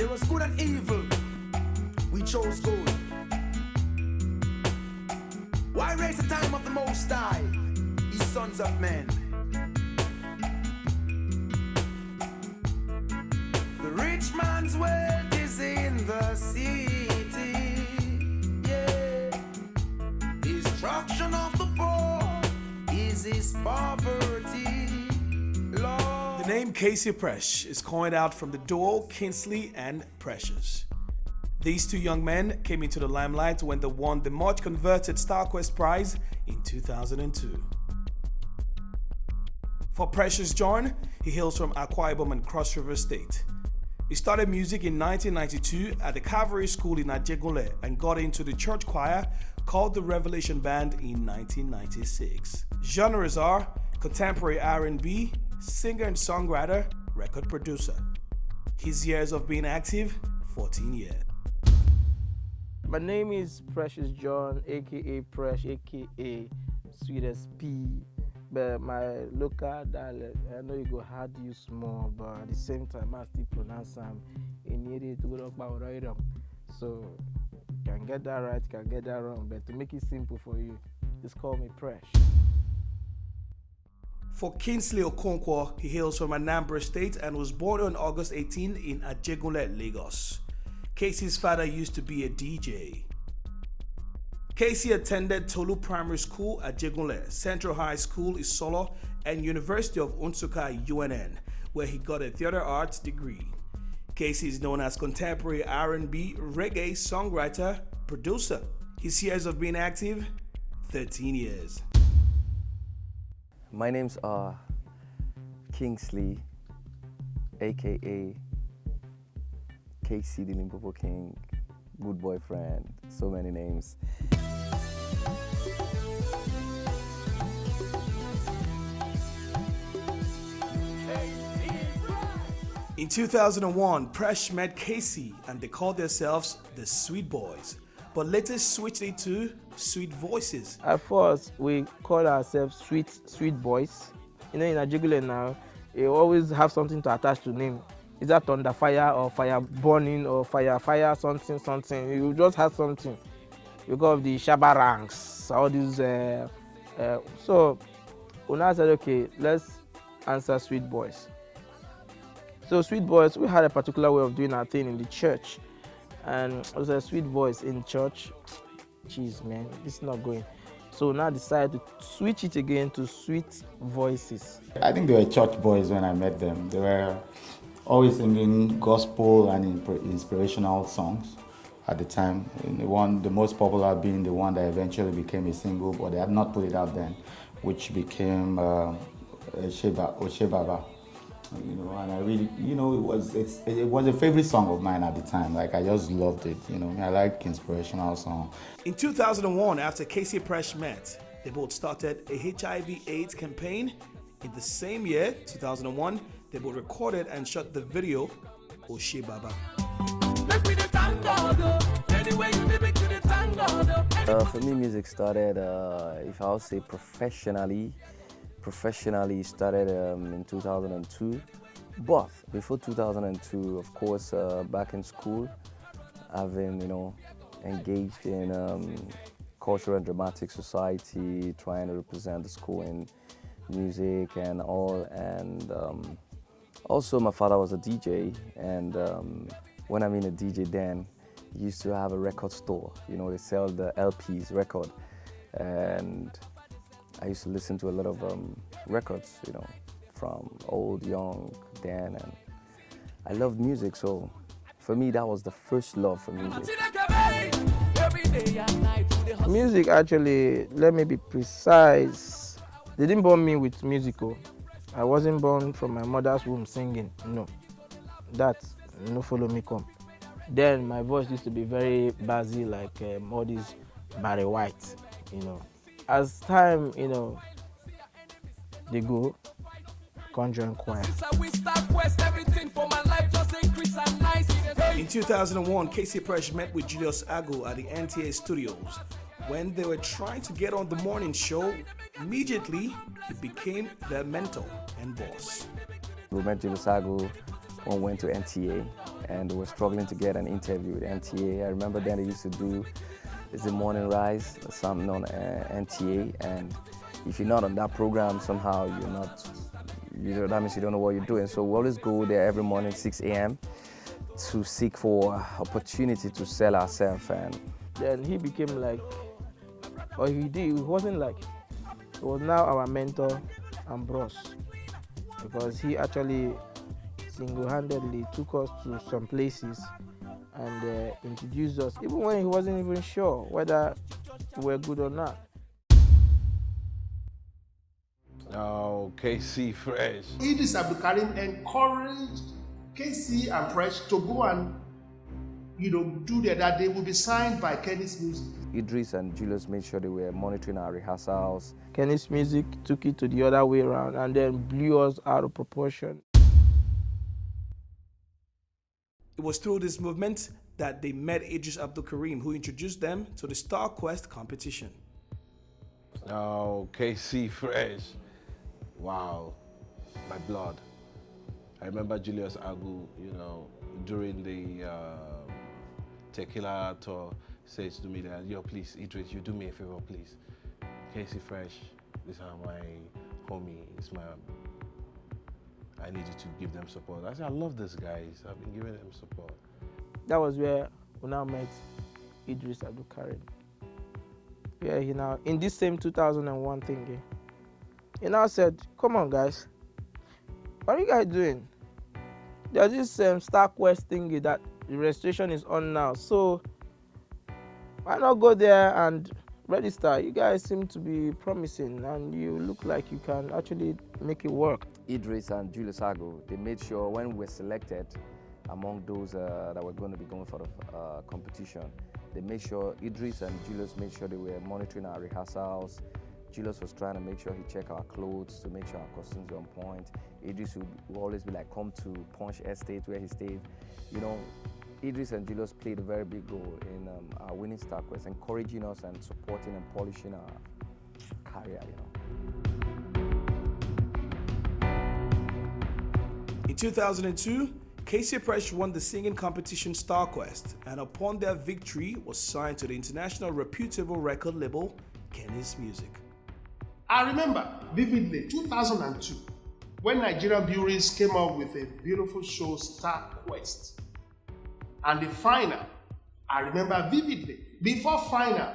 There was good and evil. We chose good. Why raise the time of the Most High, ye sons of men? The rich man's wealth is in the city, yeah. Destruction of the poor is his poverty, Lord. The name KC Presh is coined out from the duo Kcee and Precious. These two young men came into the limelight when they won the much converted StarQuest Prize in 2002. For Precious John, he hails from Akwa Ibom and Cross River State. He started music in 1992 at the Calvary School in Ajegunle and got into the church choir called the Revelation Band in 1996. Genres are contemporary R&B, singer and songwriter, record producer. His years of being active, 14 years. My name is Precious John, aka Presh, aka Sweetest P. But my local dialect, I know you go hard to use small, but at the same time, I still pronounce them in it to go up. So, can get that right, can get that wrong. But to make it simple for you, just call me Presh. For Kingsley Okonkwo, he hails from Anambra State and was born on August 18 in Ajegunle, Lagos. Kcee's father used to be a DJ. Kcee attended Tolu Primary School at Ajegunle, Central High School Isolo, and University of Nsukka UNN, where he got a theater arts degree. Kcee is known as contemporary R&B, reggae songwriter, producer. His years of being active, 13 years. My name's Kingsley, aka KC the Limpopo King, good boyfriend, so many names. In 2001, Presh met Kcee and they called themselves the Sweet Boys, but later switched it to Sweet Voices. At first, we call ourselves Sweet Boys. You know, in Ajegunle now, you always have something to attach to name. Is that thunder fire or fire burning or fire something? You just have something. You got the Shabba ranks, all these. So, when I said, okay, let's answer Sweet Boys. So, Sweet Boys, we had a particular way of doing our thing in the church. And it was a Sweet Voice in church. Jeez, man, this is not going. So now I decided to switch it again to Sweet Voices. I think they were church boys when I met them. They were always singing gospel and inspirational songs at the time. The most popular being the one that eventually became a single, but they had not put it out then, which became Oshebaba. You know, and I really, you know, it was a favorite song of mine at the time. Like, I just loved it. You know, I like inspirational songs. In 2001, after KC Presh met, they both started a HIV/AIDS campaign. In the same year, 2001, they both recorded and shot the video Oshebaba. For me, music started, if I would say professionally started in 2002. But before 2002, of course, back in school, I've been, you know, engaged in cultural and dramatic society, trying to represent the school in music and all. And also, my father was a DJ, and when I mean a DJ, then he used to have a record store. You know, they sell the LPs record, and I used to listen to a lot of records, you know, from old, young, then, and I loved music, so for me that was the first love for music. Music, actually, let me be precise, they didn't born me with musical. I wasn't born from my mother's womb singing, no. That, no follow me come. Then my voice used to be very bassy, like all these Barry White, you know. As time, you know, they go, conjuring choir. In 2001, KC Presh met with Julius Agu at the NTA studios. When they were trying to get on the morning show, immediately he became their mentor and boss. We met Julius Agu when we went to NTA. and they were struggling to get an interview with NTA. I remember then they used to do It's the Morning Rise, something on NTA, and if you're not on that program, somehow you're not, that means you don't know what you're doing. So we always go there every morning, 6 a.m. to seek for opportunity to sell ourselves. And then he became like, or he did, he wasn't like, he was now our mentor and boss, because he actually single-handedly took us to some places and introduced us, even when he wasn't even sure whether we were good or not. Oh, KC Presh. Idris Abdulkarim encouraged KC and Presh to go and, do that they will be signed by Kenny's Music. Idris and Julius made sure they were monitoring our rehearsals. Kenny's Music took it to the other way around and then blew us out of proportion. It was through this movement that they met Idris Abdulkarim, who introduced them to the Star Quest competition. Oh, KC Presh. Wow, my blood. I remember Julius Agu, during the Tequila tour, says to me that, yo, please, Idris, you do me a favor, please. KC Presh, these are my homie, I need you to give them support. I said, I love these guys. I've been giving them support. That was where we now met Idris Abdulkarim. Yeah, he now, in this same 2001 thing, he now said, come on guys, what are you guys doing? There's this Star Quest thingy that the registration is on now, so why not go there and register? You guys seem to be promising and you look like you can actually make it work. Idris and Julius Agu, they made sure when we were selected among those that were going to be going for the competition, they made sure, Idris and Julius made sure they were monitoring our rehearsals. Julius was trying to make sure he checked our clothes to make sure our costumes were on point. Idris would always be like, come to Punch Estate where he stayed. Idris and Julius played a very big role in our winning Star Quest, encouraging us and supporting and polishing our career, In 2002, KC Presh won the singing competition Star Quest, and upon their victory was signed to the international reputable record label, Kenny's Music. I remember vividly 2002 when Nigerian breweries came up with a beautiful show, Star Quest. And the final, I remember vividly. Before final,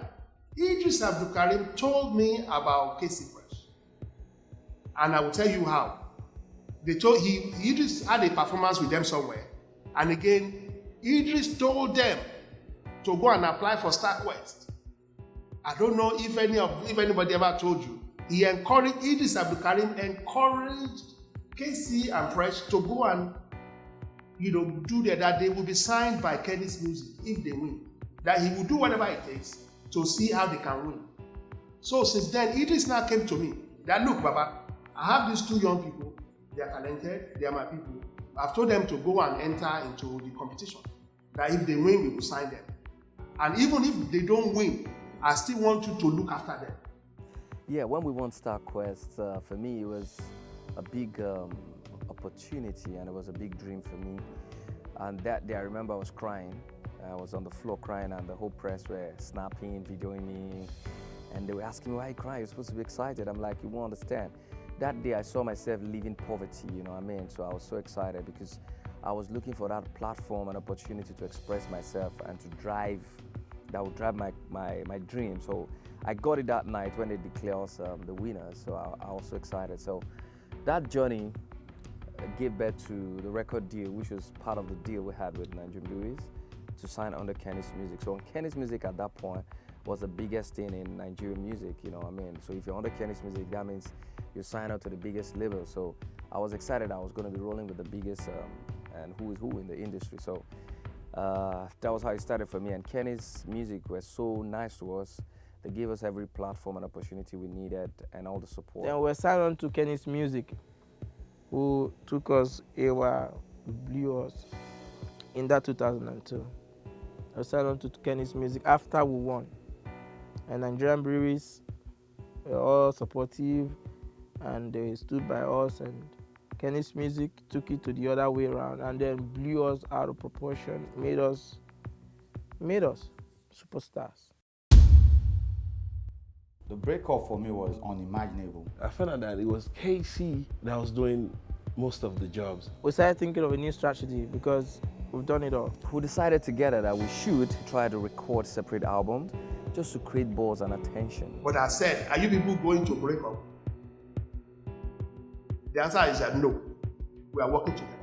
Idris Abdulkarim told me about KC Presh. And I will tell you how. They told Idris had a performance with them somewhere. And again, Idris told them to go and apply for Star Quest. I don't know if anybody ever told you. He encouraged, Idris Abdulkarim encouraged KC and Presh to go and do that they will be signed by Kenny's Music if they win. That he will do whatever it takes to see how they can win. So since then, Idris now came to me that, look, Baba, I have these two young people. They are talented. They are my people. I've told them to go and enter into the competition. That if they win, we will sign them. And even if they don't win, I still want you to look after them. Yeah, when we won Star Quest, for me it was a big opportunity and it was a big dream for me. And that day I remember I was crying. I was on the floor crying and the whole press were snapping, videoing me. And they were asking me, why are you crying? You're supposed to be excited. I'm like, you won't understand. That day I saw myself leaving poverty, So I was so excited because I was looking for that platform and opportunity to express myself and to drive, that would drive my dream. So I got it that night when they declared us the winners, so I was so excited. So that journey gave birth to the record deal, which was part of the deal we had with Nigerian breweries to sign under Kenny's Music. So Kenny's Music at that point was the biggest thing in Nigerian music, So if you're under Kenny's Music, that means you sign up to the biggest label. So I was excited I was going to be rolling with the biggest and who is who in the industry. So that was how it started for me. And Kenny's Music was so nice to us. They gave us every platform and opportunity we needed and all the support. Then we were signed on to Kenny's Music, who took us a while, blew us in that 2002. I was signed on to Kenny's Music after we won. And Nigerian breweries were all supportive and they stood by us, and Kenny's music took it to the other way around and then blew us out of proportion, made us superstars. The breakup for me was unimaginable. I found out that it was KC that was doing most of the jobs. We started thinking of a new strategy because we've done it all. We decided together that we should try to record separate albums just to create buzz and attention. But I said, are you people going to break up? The answer is that no. We are working together.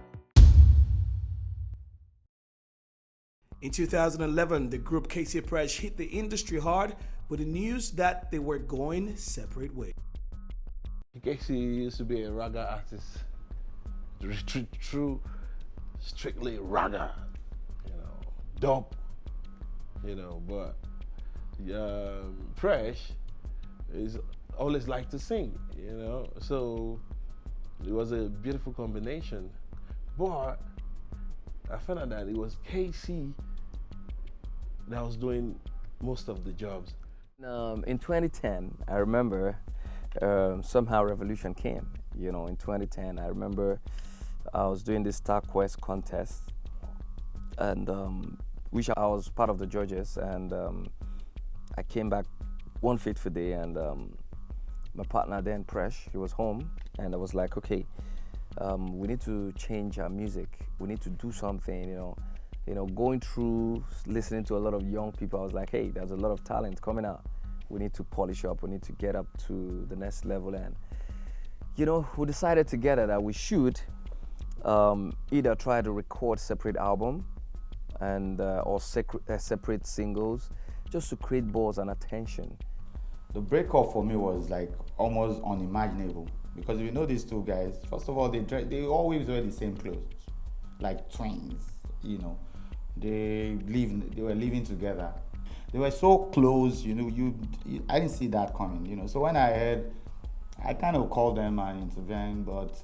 In 2011, the group KC Presh hit the industry hard with the news that they were going separate ways. Kcee used to be a raga artist, true, strictly raga, dope, but Presh is always like to sing, so it was a beautiful combination. But I found out that it was KC that was doing most of the jobs. In 2010, I remember somehow revolution came. In 2010, I remember I was doing this Star Quest contest, and which I was part of the judges, and I came back one fateful day, and my partner then, Presh, he was home, and I was like, okay, we need to change our music. We need to do something, going through listening to a lot of young people, I was like, hey, there's a lot of talent coming out. We need to polish up, we need to get up to the next level. And, we decided together that we should either try to record separate album and or separate singles just to create buzz and attention. The breakup for me was like almost unimaginable, because if you know these two guys, first of all, they always wear the same clothes, like twins, They were living together. They were so close, I didn't see that coming, So when I heard, I kind of called them and intervened, but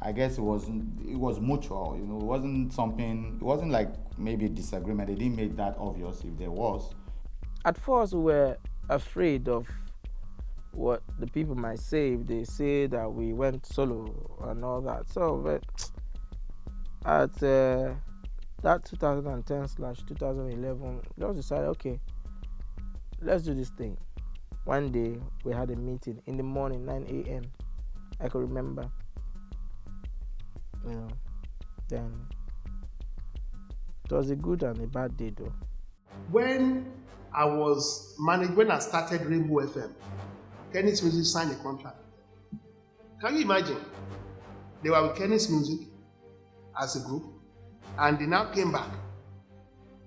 I guess it was mutual, it wasn't like maybe a disagreement. They didn't make that obvious if there was. At first, we were afraid of what the people might say if they say that we went solo and all that. So, but at that 2010/2011, we just decided, okay, let's do this thing. One day, we had a meeting in the morning, 9 a.m. I could remember. Then it was a good and a bad day, though. When I started Rainbow FM, Kenny's Music signed a contract. Can you imagine? They were with Kenny's Music as a group, and they now came back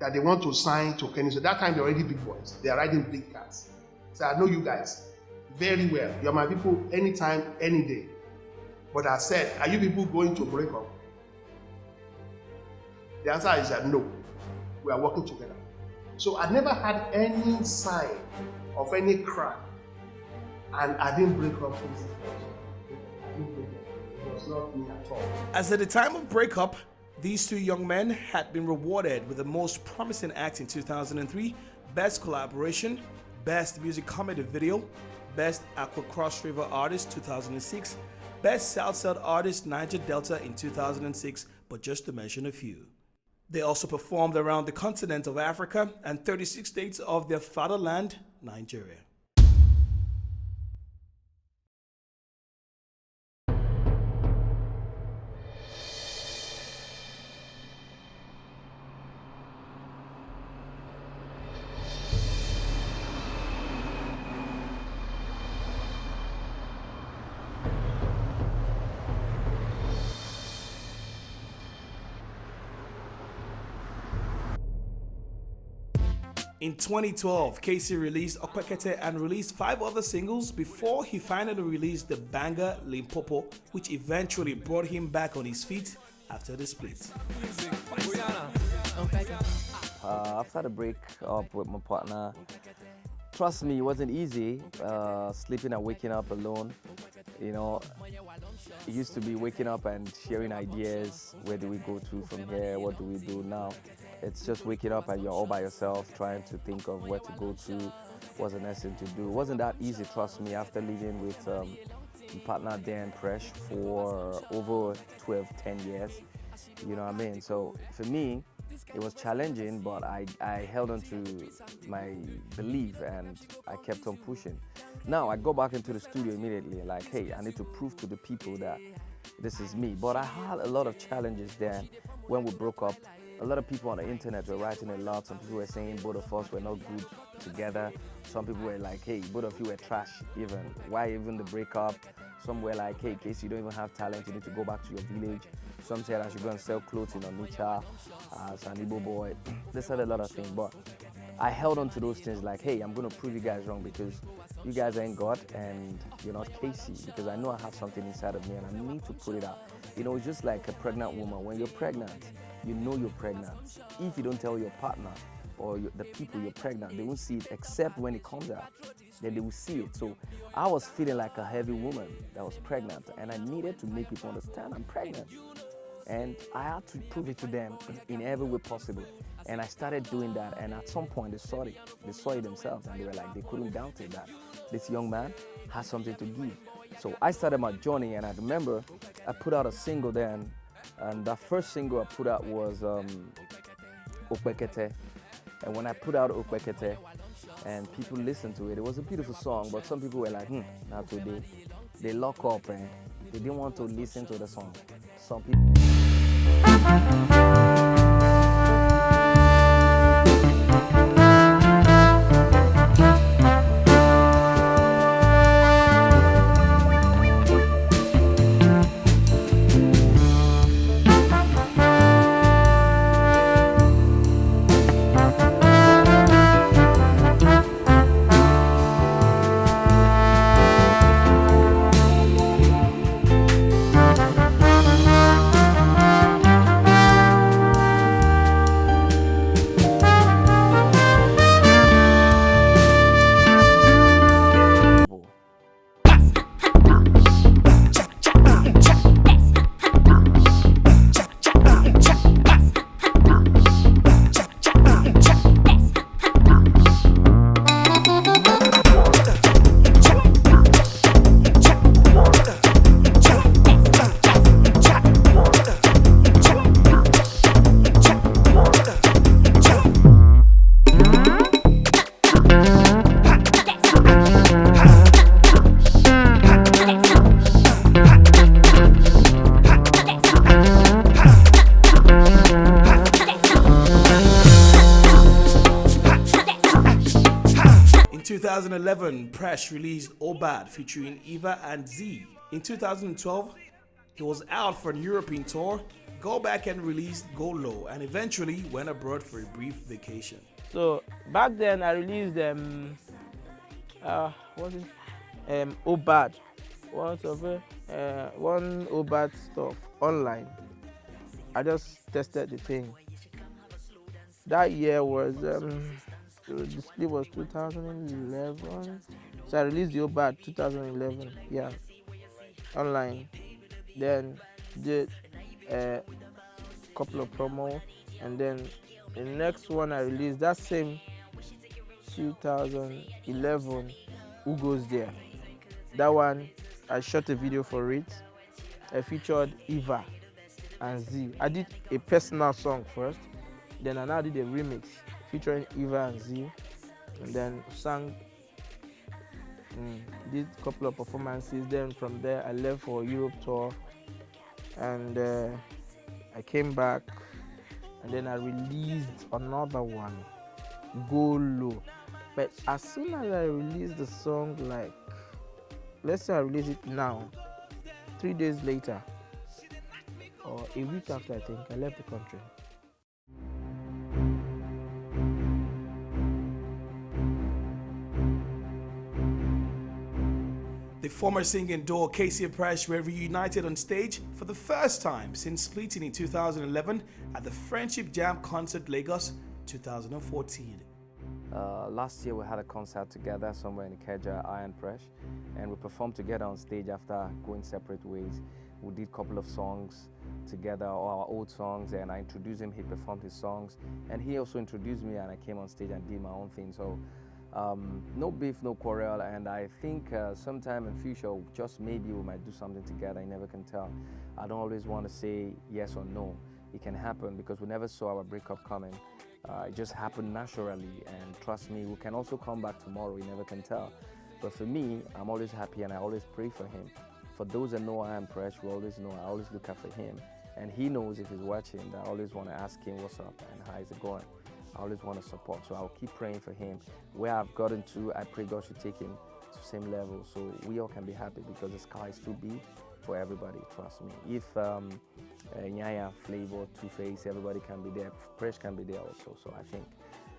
that they want to sign to Kenny's. So that time they're already big boys. They are riding big cars. So I know you guys very well. You're my people anytime, any day. But I said, are you people going to break up? The answer is that no. We are working together. So I never had any sign of any crack, and I didn't break up with this person. It was not me at all. As at the time of breakup, these two young men had been rewarded with the Most Promising Act in 2003, Best Collaboration, Best Music Comedy Video, Best Aqua Cross River Artist 2006, Best South Artist Niger Delta in 2006, but just to mention a few. They also performed around the continent of Africa and 36 states of their fatherland, Nigeria. In 2012, Kcee released Okwekete and released 5 other singles before he finally released the banger Limpopo, which eventually brought him back on his feet after the split. After the break up with my partner, trust me, it wasn't easy, sleeping and waking up alone. It used to be waking up and sharing ideas. Where do we go to from here? What do we do now? It's just waking up and you're all by yourself trying to think of where to go to, what's the next thing to do. It wasn't that easy, trust me, after living with partner Dan Presh for over 12, 10 years. You know what I mean? So for me, it was challenging, but I held on to my belief and I kept on pushing. Now I go back into the studio immediately, like, hey, I need to prove to the people that this is me. But I had a lot of challenges then when we broke up. A lot of people on the internet were writing a lot. Some people were saying both of us were not good together. Some people were like, hey, both of you were trash even. Why even the breakup? Some were like, hey, Kcee, you don't even have talent. You need to go back to your village. Some said I should go and sell clothes in Onitsha as an Igbo boy. They said a lot of things, but I held on to those things like, hey, I'm going to prove you guys wrong because you guys ain't God and you're not Kcee, because I know I have something inside of me and I need to put it out. You know, it's just like a pregnant woman. When you're pregnant, you know you're pregnant. If you don't tell your partner or the people you're pregnant, they won't see it except when it comes out. Then they will see it. So I was feeling like a heavy woman that was pregnant and I needed to make people understand I'm pregnant. And I had to prove it to them in every way possible. And I started doing that, and at some point they saw it. They saw it themselves, and they were like, they couldn't doubt it that this young man has something to give. So I started my journey, and I remember I put out a single then, and the first single I put out was Okpekete. And when I put out Okpekete, and people listened to it, it was a beautiful song, but some people were like, not today. They lock up, and they didn't want to listen to the song. Some people. In 2011, Presh released Obad featuring Eva and Z. In 2012, he was out for a European tour, go back and released Go Low, and eventually went abroad for a brief vacation. So back then I released Obad. One Obad stuff online. I just tested the thing. That year was the display was 2011. So I released the Obad 2011. Yeah, online. Then did a couple of promo, and then the next one I released that same 2011. Who Goes There? That one I shot a video for it. I featured Eva and Z. I did a personal song first, then I now did a remix featuring Eva and Z, and then sang, did a couple of performances. Then from there I left for Europe tour, and I came back, and then I released another one, Go Low. But as soon as I released the song, like, let's say I release it now, 3 days later, or a week after, I think, I left the country. The former singing duo KC Presh were reunited on stage for the first time since splitting in 2011 at the Friendship Jam Concert Lagos 2014. Last year we had a concert together somewhere in Ikeja, I and Presh, and we performed together on stage after going separate ways. We did a couple of songs together, all our old songs, and I introduced him, he performed his songs, and he also introduced me, and I came on stage and did my own thing. So No beef, no quarrel, and I think sometime in future, just maybe we might do something together. You never can tell. I don't always want to say yes or no. It can happen because we never saw our breakup coming. It just happened naturally, and trust me, we can also come back tomorrow. You never can tell. But for me, I'm always happy, and I always pray for him. For those that know I am Presh, we always know I always look out for him. And he knows if he's watching that I always want to ask him what's up and how is it going. I always want to support, so I'll keep praying for him. Where I've gotten to, I pray God should take him to the same level so we all can be happy because the sky is too big for everybody, trust me. If Nyaya, Flavor, Two-Face, everybody can be there, Presh can be there also, so I think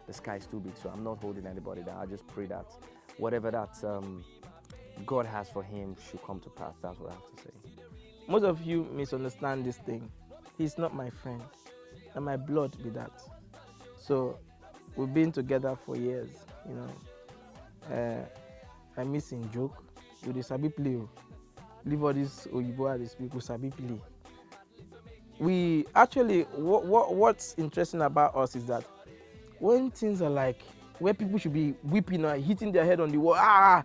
the sky is too big, so I'm not holding anybody down. I just pray that whatever that God has for him should come to pass. That's what I have to say. Most of you misunderstand this thing. He's not my friend, and my blood be that. So we've been together for years, you know. I miss him joke. We sabi play. Leave all this Oyibo these people sabi play. We actually, what's interesting about us is that when things are like where people should be weeping or hitting their head on the wall,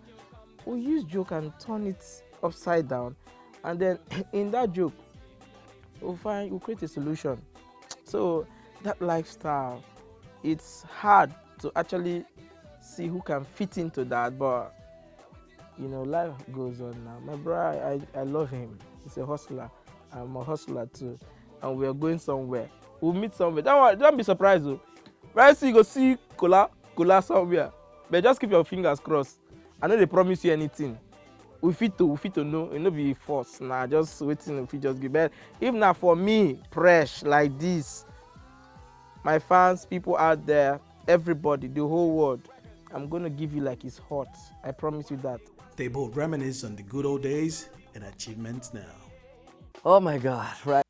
we use joke and turn it upside down, and then in that joke, we'll create a solution. So that lifestyle, it's hard to actually see who can fit into that, but you know, life goes on now. My brother, I love him. He's a hustler. I'm a hustler too, and we are going somewhere. We'll meet somewhere. Don't be surprised though. Right, so you go see Kola somewhere, but just keep your fingers crossed. I know they promise you anything. We fit to know. It no be force. Nah, just waiting. If you just give it. If not for me, Presh like this, my fans, people out there, everybody, the whole world, I'm gonna give you like it's hot. I promise you that. They both reminisce on the good old days and achievements now. Oh my God, right.